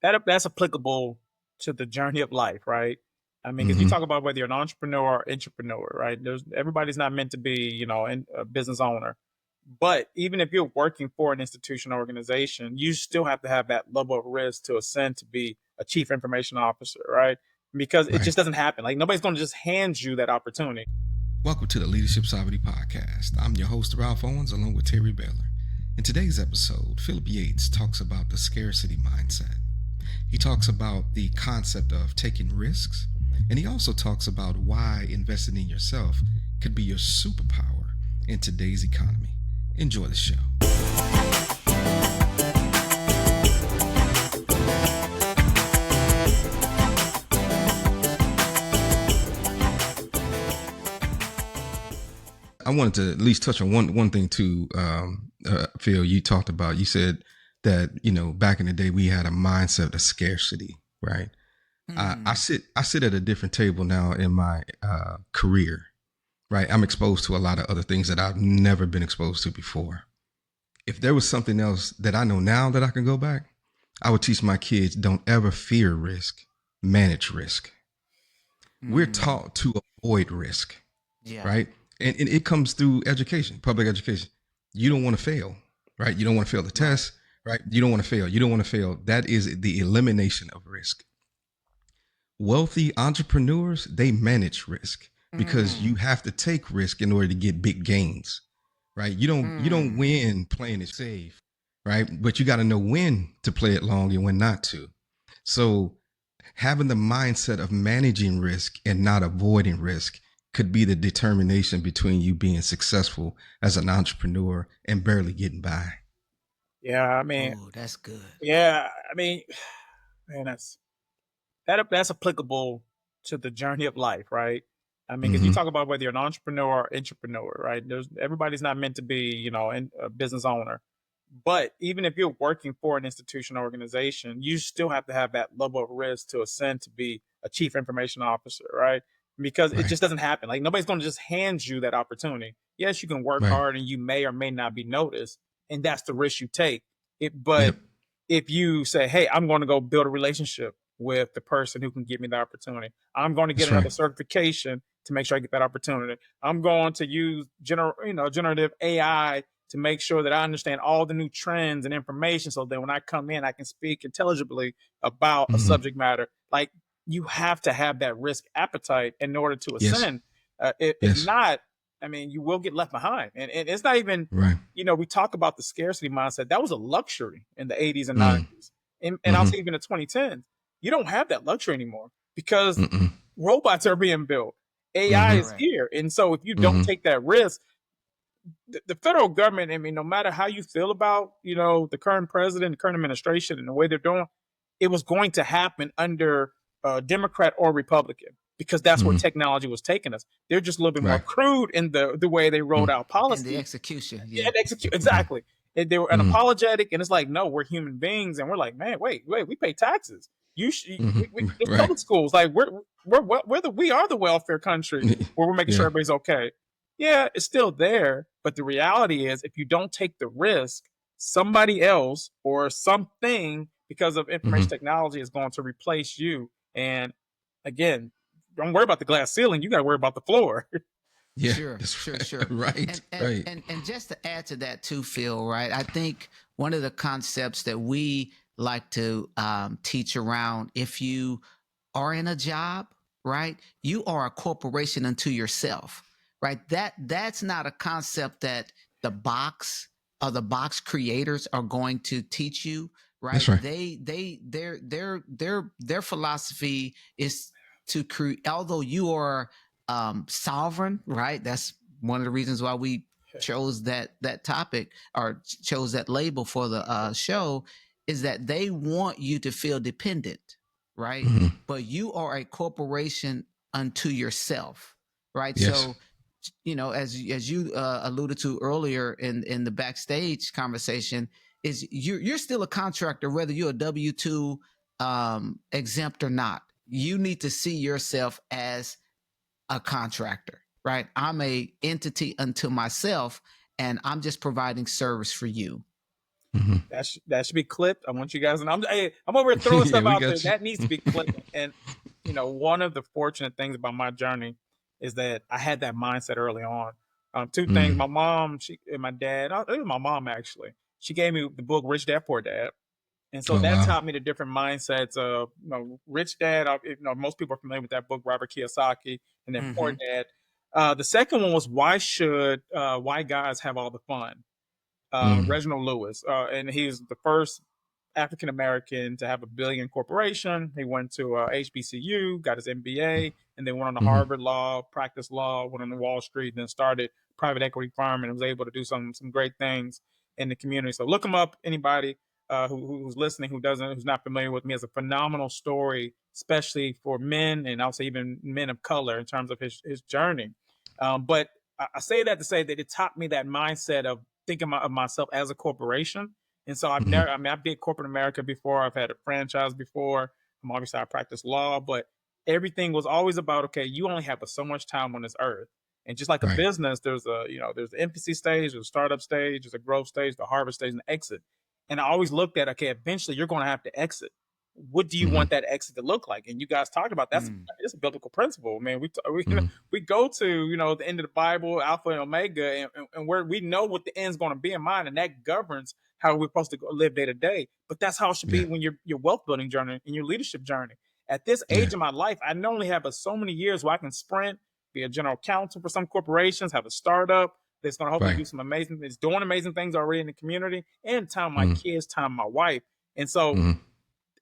that's applicable to the journey of life, right? I mean, because you Hmm. talk about whether you're an entrepreneur or entrepreneur, right? Everybody's not meant to be, a business owner. But even if you're working for an institution or organization, you still have to have that level of risk to ascend to be a chief information officer, right? Because it Right. just doesn't happen. Like nobody's going to just hand you that opportunity. Welcome to the Leadership Sovereignty Podcast. I'm your host, Ralph Owens, along with Terry Baylor. In today's episode, Philip Yates talks about the scarcity mindset. He talks about the concept of taking risks, and he also talks about why investing in yourself could be your superpower in today's economy. Enjoy the show. I wanted to at least touch on one thing too, Phil. You talked about. You said that back in the day we had a mindset of scarcity, right? I sit at a different table now in my career, right? I'm exposed to a lot of other things that I've never been exposed to before. If there was something else that I know now that I can go back, I would teach my kids: don't ever fear risk, manage risk. We're taught to avoid risk, Yeah. right? And it comes through education, public education. You don't want to fail, right? You don't want to fail the test, right? You don't want to fail. You don't want to fail. That is the elimination of risk. Wealthy entrepreneurs, they manage risk because you have to take risk in order to get big gains, right? You don't win playing it safe, right? But you got to know when to play it long and when not to. So having the mindset of managing risk and not avoiding risk could be the determination between you being successful as an entrepreneur and barely getting by. Yeah, I mean, Oh, that's good. yeah, I mean, man, that's applicable to the journey of life, right? I mean, because you Hmm. talk about whether you're an entrepreneur or entrepreneur, right? Everybody's not meant to be, a business owner. But even if you're working for an institution or organization, you still have to have that level of risk to ascend to be a chief information officer, right? Because it Right. just doesn't happen. Like nobody's going to just hand you that opportunity. Yes, you can work Right. hard and you may or may not be noticed, and that's the risk you take. But Yep. if you say, "Hey, I'm going to go build a relationship with the person who can give me the opportunity. I'm going to get That's right. another certification to make sure I get that opportunity. I'm going to use generative AI to make sure that I understand all the new trends and information so that when I come in, I can speak intelligibly about a Hmm. subject matter." Like you have to have that risk appetite in order to Yes. ascend. If Yes. not, I mean, you will get left behind. And it's not even, Right. we talk about the scarcity mindset. That was a luxury in the 80s and Mm. 90s. And I'll Hmm. say even the 2010s. You don't have that luxury anymore because Mm-mm. robots are being built. AI Hmm. is Correct. here. And so if you don't Hmm. take that risk, the federal government, I mean, no matter how you feel about, the current president, the current administration and the way they're doing, it was going to happen under Democrat or Republican because that's where Hmm. technology was taking us. They're just a little bit more Right. crude in the way they rolled Mm. out And the policy execution. yeah, Yeah. and execute Hmm. exactly. And they were Hmm. unapologetic, and it's like, no, we're human beings, and we're like, man, wait, we pay taxes. Hmm. There's Right. public schools, like we are the welfare country where we're making sure Yeah. everybody's okay. Yeah, it's still there, but the reality is, if you don't take the risk, somebody else or something, because of information Hmm. technology, is going to replace you. And again, don't worry about the glass ceiling; you got to worry about the floor. Yeah. Sure, That's sure, right. sure. Right. And and Right. and just to add to that too, Phil, right? I think one of the concepts that we like to teach around, if you are in a job, right, you are a corporation unto yourself, right? That's not a concept that the box or the box creators are going to teach you, That's right? right. Their philosophy is to create. Although you are sovereign, right? That's one of the reasons why we chose that topic or chose that label for the show, is that they want you to feel dependent, right? Hmm. But you are a corporation unto yourself, right? Yes. So, as you alluded to earlier in the backstage conversation, is you're still a contractor whether you're a W-2 exempt or not. You need to see yourself as a contractor, right? I'm a entity unto myself, and I'm just providing service for you. That should be clipped. I want you guys, and I'm over here throwing Yeah, stuff we out there. got you. That needs to be clipped. And one of the fortunate things about my journey is that I had that mindset early on. Two things: Mm. my mom, and my dad. It was my mom actually. She gave me the book Rich Dad Poor Dad, and so Oh that wow. taught me the different mindsets of Rich Dad. Most people are familiar with that book, Robert Kiyosaki, and then Poor Mm-hmm. Dad. The second one was why guys have all the fun. Mm. Reginald Lewis, and he's the first African American to have a billion corporation. He went to HBCU, got his MBA, and then went on to Mm-hmm. Harvard Law, practiced law, went on to Wall Street, then started private equity firm, and was able to do some great things in the community. So look him up. Anybody who's listening who's not familiar with me, has a phenomenal story, especially for men and also even men of color in terms of his journey. But I say that to say that it taught me that mindset of thinking of myself as a corporation. And so I've Mm-hmm. never, I mean, I've been corporate America before. I've had a franchise before. Obviously I practice law, but everything was always about, okay, you only have so much time on this earth. And just like a Right. business, there's the infancy stage, there's a startup stage, there's a growth stage, the harvest stage, and the exit. And I always looked at, okay, eventually you're going to have to exit. What do you Mm-hmm. want that exit to look like? And you guys talked about Mm. it's a biblical principle, man. Mm-hmm. We go to the end of the Bible, Alpha and Omega, and where we know what the end's going to be in mind, and that governs how we're supposed to live day to day. But that's how it should Yeah. be when your wealth building journey and your leadership journey. At this Yeah. age of my life, I not only have so many years where I can sprint, be a general counsel for some corporations, have a startup that's going to hopefully Right. do it's doing amazing things already in the community, and time my Mm-hmm. kids, time my wife. And so Mm-hmm.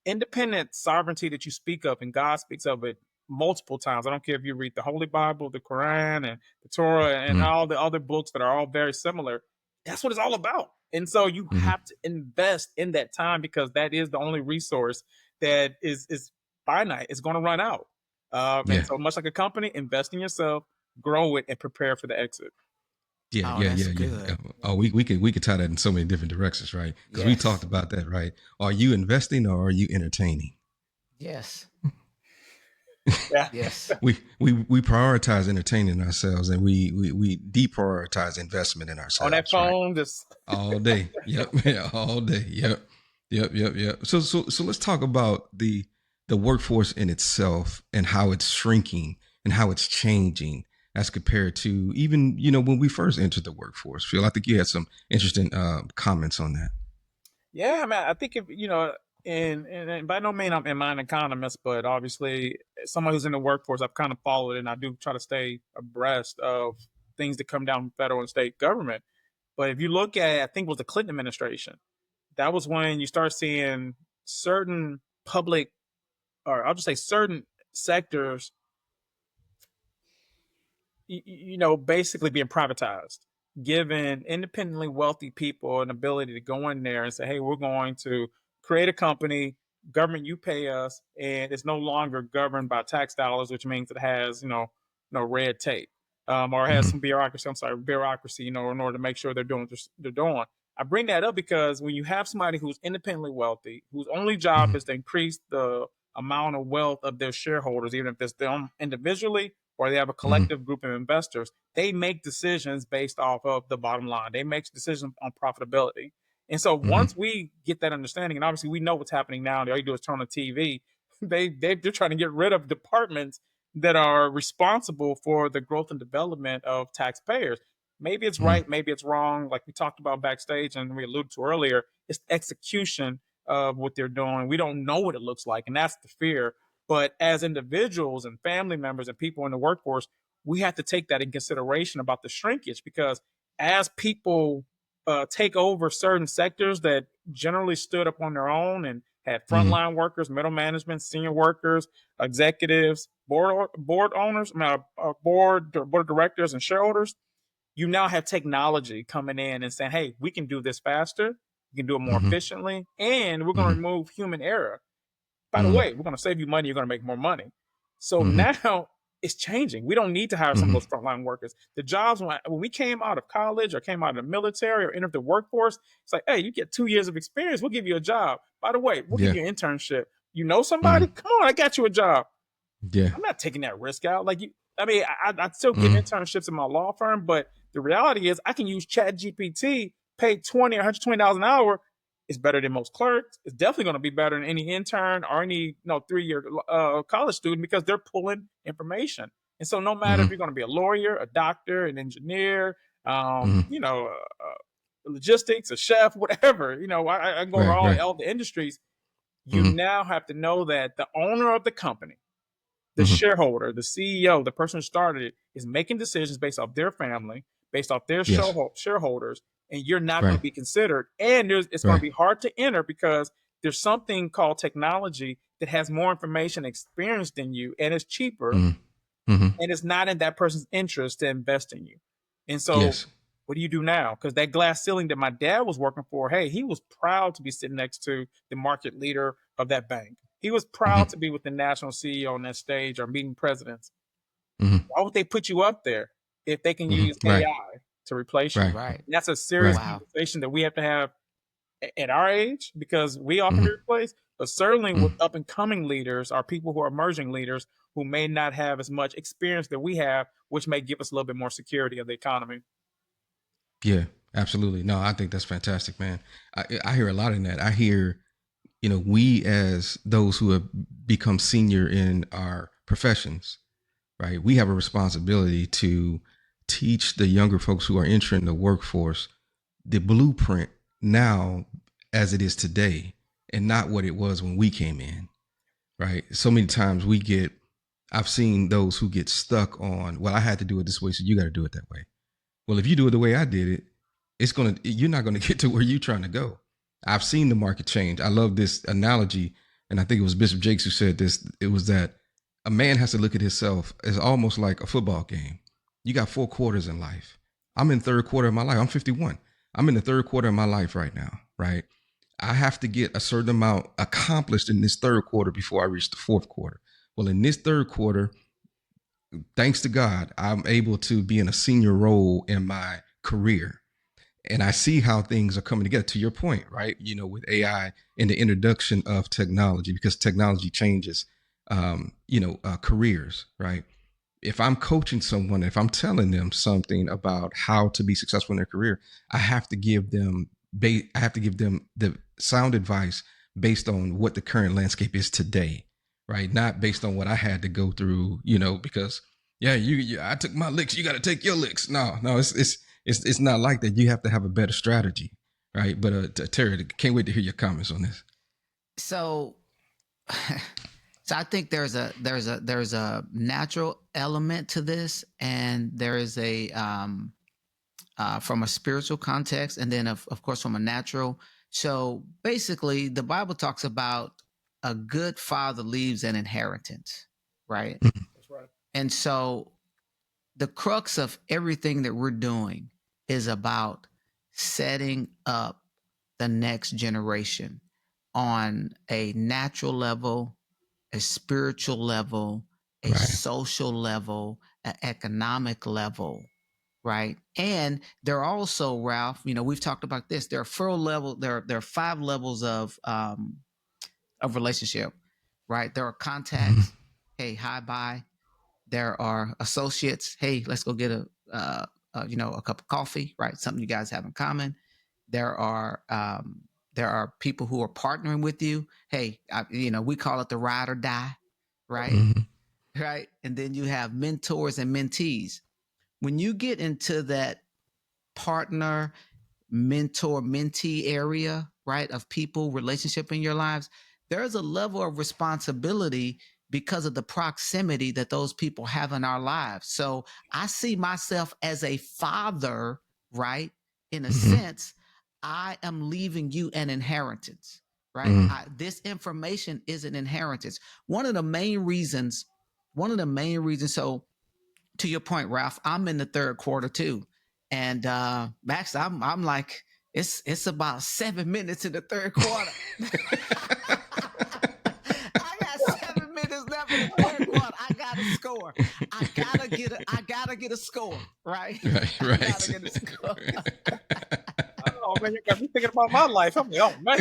independent sovereignty that you speak of, and God speaks of it multiple times. I don't care if you read the Holy Bible, the Quran, and the Torah, and Mm-hmm. all the other books that are all very similar. That's what it's all about. And so you Mm-hmm. have to invest in that time, because that is the only resource that is finite. It's going to run out. And Yeah. so much like a company, invest in yourself, grow it, and prepare for the exit. Yeah, Oh, yeah, that's yeah, yeah. good. Oh, we could tie that in so many different directions, right? Because we talked Yes. about that, right? Are you investing or are you entertaining? Yes. Yeah. Yes. We prioritize entertaining ourselves, and we deprioritize investment in On that ourselves, right? phone, just All day. Yep. Yeah, all day. Yep. Yep. Yep. Yep. So let's talk about the workforce in itself and how it's shrinking and how it's changing as compared to even when we first entered the workforce. Phil, I think you had some interesting comments on that. yeah, I mean, I think if and by no means am I an economist, but obviously someone who's in the workforce, I've kind of followed it, and I do try to stay abreast of things that come down from federal and state government. But if you look at, I think it was the Clinton administration, that was when you start seeing certain public, or I'll just say certain sectors, basically being privatized, giving independently wealthy people an ability to go in there and say, hey, we're going to create a company, government, you pay us, and it's no longer governed by tax dollars, which means it has, no red tape, or it has Mm-hmm. some bureaucracy, in order to make sure they're doing what they're doing. I bring that up because when you have somebody who's independently wealthy, whose only job Mm-hmm. is to increase the amount of wealth of their shareholders, even if it's them individually or they have a Mm-hmm. collective group of investors, they make decisions based off of the bottom line. They make decisions on profitability. And so Mm-hmm. once we get that understanding, and obviously we know what's happening now, all you do is turn on TV. They're trying to get rid of departments that are responsible for the growth and development of taxpayers. Maybe it's Mm-hmm. right, maybe it's wrong. Like we talked about backstage and we alluded to earlier, it's the execution of what they're doing. We don't know what it looks like, and that's the fear. But as individuals and family members and people in the workforce, we have to take that in consideration about the shrinkage, because as people take over certain sectors that generally stood up on their own and had Mm-hmm. frontline workers, middle management, senior workers, executives, board owners, board of directors, and shareholders, you now have technology coming in and saying, hey, we can do this faster, we can do it more Mm-hmm. efficiently, and we're going to remove human error. By the Mm-hmm. way, we're going to save you money. You're going to make more money. So Mm-hmm. now it's changing. We don't need to hire some of Mm-hmm. those frontline workers. The jobs when we came out of college or came out of the military or entered the workforce, it's like, hey, you get 2 years of experience. We'll give you a job. By the way, we'll give Yeah. you an internship. You know somebody? Mm-hmm. Come on, I got you a job. Yeah. I'm not taking that risk out. Like you, I mean, I still give Mm-hmm. internships in my law firm, but the reality is I can use Chat GPT, pay $20 or $120 an hour, It's better than most clerks. It's definitely going to be better than any intern or any 3-year college student because they're pulling information. And so no matter if Mm-hmm. you're going to be a lawyer, a doctor, an engineer, Mm-hmm. logistics, a chef, whatever, I can go over Right. Right. all the industries. You Mm-hmm. now have to know that the owner of the company, the Mm-hmm. shareholder, the CEO, the person who started it, is making decisions based off their family, based off their Yes. shareholders, and you're not going Right. to be considered. And it's going to Right. be hard to enter because there's something called technology that has more information experience than you, and it's cheaper, Mm-hmm. Mm-hmm. and it's not in that person's interest to invest in you. And so, Yes. what do you do now? Because that glass ceiling that my dad was working for, hey, he was proud to be sitting next to the market leader of that bank. He was proud Mm-hmm. to be with the national CEO on that stage or meeting presidents. Mm-hmm. Why would they put you up there if they can use Mm-hmm. Right. AI to replace you? Right. Right. And that's a serious Right. Wow. conversation that we have to have at our age because we all can be Mm-hmm. replaced, but certainly with Mm-hmm. up and coming leaders or people who are emerging leaders who may not have as much experience that we have, which may give us a little bit more security of the economy. Yeah. Absolutely. No, I think that's fantastic, man. I hear a lot in that. I hear, we as those who have become senior in our professions, right? We have a responsibility to teach the younger folks who are entering the workforce the blueprint now as it is today and not what it was when we came in, right? So many times I've seen those who get stuck on, well, I had to do it this way, so you got to do it that way. Well, if you do it the way I did it, you're not going to get to where you're trying to go. I've seen the market change. I love this analogy. And I think it was Bishop Jakes who said this. It was that a man has to look at himself as almost like a football game. You got 4 quarters in life. I'm in third quarter of my life. I'm 51. I'm in the third quarter of my life right now, right? I have to get a certain amount accomplished in this third quarter before I reach the fourth quarter. Well, in this third quarter, thanks to God, I'm able to be in a senior role in my career. And I see how things are coming together, to your point, right? With AI and the introduction of technology, because technology changes, careers, right? If I'm coaching someone, if I'm telling them something about how to be successful in their career, I have to give them the sound advice based on what the current landscape is today, right? Not based on what I had to go through, because I took my licks, you got to take your licks. No, it's not like that. You have to have a better strategy, right? But Terry, can't wait to hear your comments on this. So, so I think there's a natural element to this, and there is a from a spiritual context, and then of course from a natural. So basically, the Bible talks about a good father leaves an inheritance, right? That's right. And so the crux of everything that we're doing is about setting up the next generation on a natural level, a spiritual level, a Right. social level, an economic level, right? And there are also, Ralph, we've talked about this. There are 5 levels of relationship, right? There are contacts. Hey, hi, bye. There are associates. Hey, let's go get a cup of coffee, right? Something you guys have in common. There are people who are partnering with you. Hey, we call it the ride or die, right? Mm-hmm. Right. And then you have mentors and mentees. When you get into that partner, mentor, mentee area, right, of people, relationship in your lives, there's a level of responsibility because of the proximity that those people have in our lives. So I see myself as a father, right? In a Mm-hmm. sense, I am leaving you an inheritance, right? Mm-hmm. This information is an inheritance. One of the main reasons, so to your point, Ralph, I'm in the third quarter too. And Max, I'm like, it's about 7 minutes in the third quarter. I got 7 minutes left in the third quarter. I gotta score. I gotta get a score, right? Right. I gotta get a score. Oh man, you got me thinking about my life. I'm like, oh man,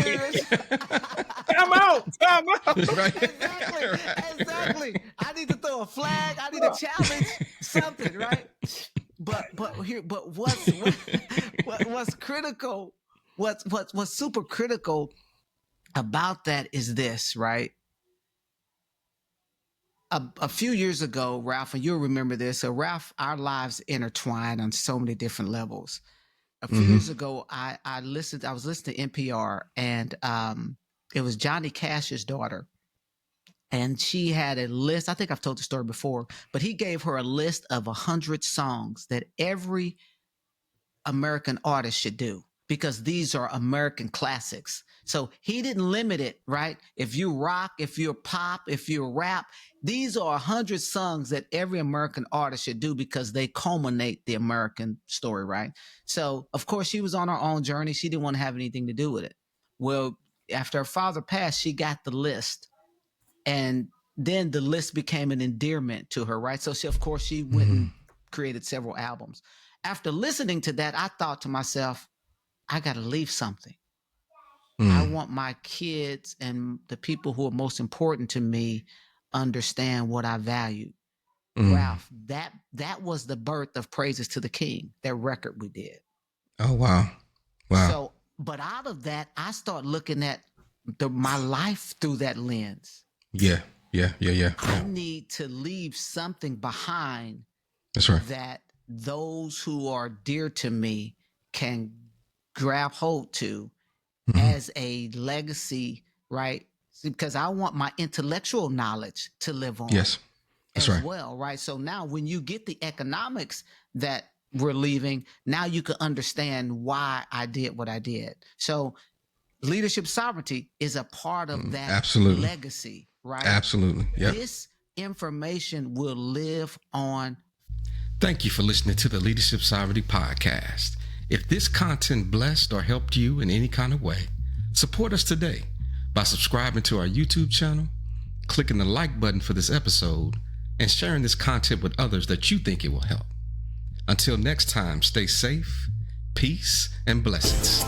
time out. Right. Exactly. I need to throw a flag. I need to challenge something, right? But what's critical what's super critical about that is this, right? A few years ago, Ralph, and you'll remember this. So, Ralph, our lives intertwine on so many different levels. A few years ago, I was listening to NPR, and it was Johnny Cash's daughter. And she had a list. I think I've told the story before, but he gave her a list of 100 songs that every American artist should do, because these are American classics. So he didn't limit it, right? If you rock, if you're pop, if you're rap, these are 100 songs that every American artist should do because they culminate the American story, right? So, of course, she was on her own journey. She didn't want to have anything to do with it. Well, after her father passed, she got the list. And then the list became an endearment to her, right? So, of course, she went and created several albums. After listening to that, I thought to myself, I got to leave something. I want my kids and the people who are most important to me understand what I value. Ralph, that was the birth of Praises to the King, that record we did. Oh, wow. Wow. So, but out of that, I start looking at my life through that lens. Yeah. I need to leave something behind. That's right. That those who are dear to me can grab hold to as a legacy, right? Because I want my intellectual knowledge to live on. Yes, that's right. Well, right? So now when you get the economics that we're leaving, now you can understand why I did what I did. So leadership sovereignty is a part of that legacy, right? Absolutely. Yeah. This information will live on. Thank you for listening to the Leadership Sovereignty Podcast. If this content blessed or helped you in any kind of way, support us today by subscribing to our YouTube channel, clicking the like button for this episode, and sharing this content with others that you think it will help. Until next time, stay safe, peace, and blessings.